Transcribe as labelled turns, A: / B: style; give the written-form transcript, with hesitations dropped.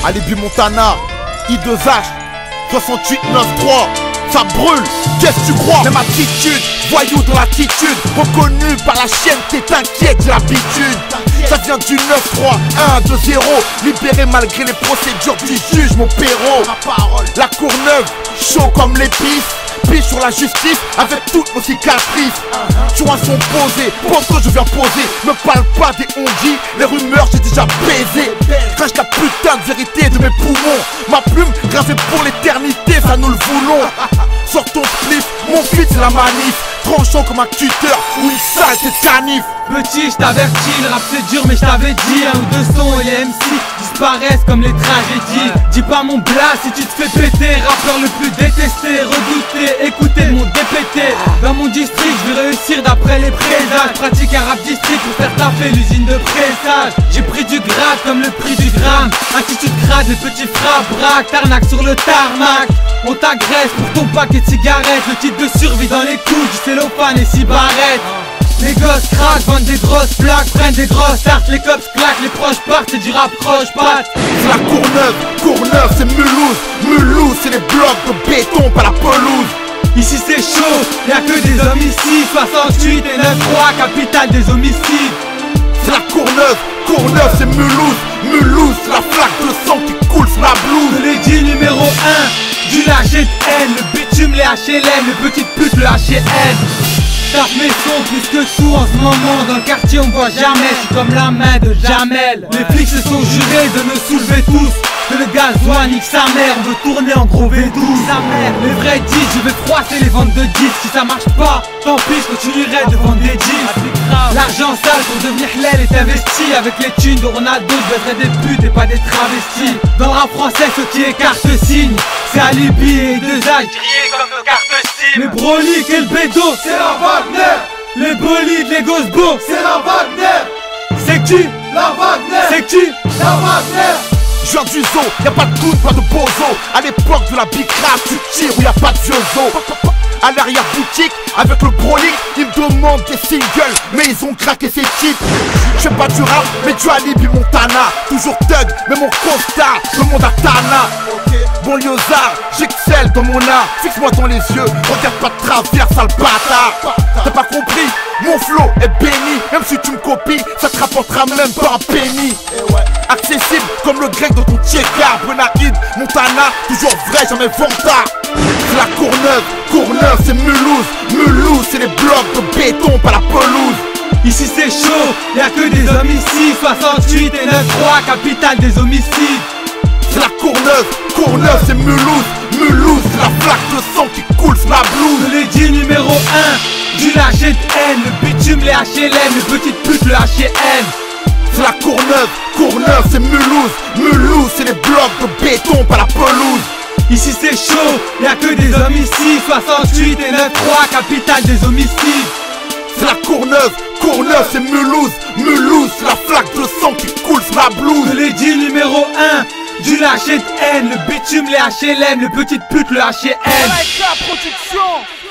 A: Alibi Montana, I2H, 68 9-3, ça brûle, qu'est-ce que tu crois? Même attitude, voyou dans l'attitude, reconnu par la chienne, t'es t'inquiète, j'ai l'habitude. Ça vient du 9-3, 1-2-0, libéré malgré les procédures du juge, mon péro. La Courneuve, chaud comme l'épice, pisse sur la justice avec toutes nos cicatrices. Sur un son posé, pense que je viens poser. Me parle pas des on-dit, les rumeurs j'ai déjà baisé. Crache la putain de vérité de mes poumons. Ma plume gravée pour l'éternité, ça nous le voulons. Sors ton slip, mon fils c'est la manif. Tranchant comme un tuteur ou une salle c'est canif.
B: Petit, je t'avertis, le rap c'est dur mais je t'avais dit. Un ou deux sons et les MC disparaissent comme les tragédies. Dis pas mon blast si tu te fais péter. Rappeur le plus détesté, redouté, écoutez mon DPT. Dans mon district, je vais réussir d'après les présages. Pratique un rap district pour faire taper l'usine de pressage. J'ai pris du grade comme le prix du gramme. Attitude crade, les petits frappes, braques, tarnac sur le tarmac. On t'agresse pour ton paquet de cigarettes. Le titre de survie dans les couilles, du cellophane et 6 barrettes. Les gosses craquent, vendent des grosses plaques, prennent des grosses tartes, les cops claquent, les proches partent, c'est du rap croche-patte.
A: C'est la Courneuve, Courneuve c'est Mulhouse, Mulhouse c'est les blocs de béton, pas la pelouse.
B: Ici c'est chaud, y'a que des hommes ici, 68 et 9-3, capitale des homicides.
A: C'est la Courneuve, Courneuve c'est Mulhouse, Mulhouse c'est la flaque de sang qui coule sur la blouse.
B: Je l'ai dit numéro 1, du lâcher de haine, le bitume, les HLM, les petites putes, le HN. Tape mes sons plus que tout en ce moment. Dans le quartier on voit jamais, je suis comme la main de Jamel. Les flics se sont jurés de me soulever tous, que le gasoil nique sa mère, on veut tourner en gros V12. Sa mère, les vrais disques, je vais froisser les ventes de disques. Si ça marche pas, tant pis, je continuerai de vendre des disques. L'argent sale pour devenir halal est investi. Avec les thunes de Ronaldo, je baisserai des putes et pas des travestis. Dans le rap français, ceux qui écartent le signe, c'est Alibi et I2H, grillés comme nos cartes SIM. Les broliques et le bédo, c'est la Wagner. Les bolides, les gosbos, c'est la Wagner. C'est qui? La Wagner. C'est qui? La Wagner.
A: Je viens du zoo, y'a pas de doute, pas de bozo. À l'époque de la big rap, tu tires où y'a pas de vieux zoo. À l'arrière boutique, avec le brolique, ils me demandent des singles, mais ils ont craqué ces titres. Je fais pas du rap, mais du Alibi Montana. Toujours thug, mais mon constat, le monde à Tana. Bon liosard, j'excelle dans mon art. Fixe-moi dans les yeux, regarde pas de travers, sale bâtard. T'as pas compris, mon flow est béni. Même si tu me copies, ça te rapportera même pas un penny. Accessible comme le grec de ton Tcheka. Benaïd, Montana, toujours vrai, jamais vantard. C'est la Courneuve, Courneuve c'est Mulhouse, Mulhouse c'est les blocs de béton, pas la pelouse.
B: Ici c'est chaud, y'a que des hommes ici, 68 et 9-3, capitale des homicides.
A: C'est la Courneuve, Courneuve c'est Mulhouse, Mulhouse c'est la flaque de sang qui coule sur la blouse.
B: Je l'ai dit numéro 1, du lâcher de haine, le bitume, les HLM, les petites putes, le HN.
A: C'est la Courneuve, Courneuve c'est Mulhouse, Mulhouse c'est les blocs de béton, pas la pelouse.
B: Ici c'est chaud, y'a que des hommes ici, 68 et 9-3, capitale des homicides.
A: C'est la Courneuve, Courneuve c'est Mulhouse, Mulhouse c'est la flaque de sang qui coule sur la blouse.
B: Je l'ai dit numéro 1, du lâcher de haine, le bitume, les HLM, les petites putes, le HN.
A: Production.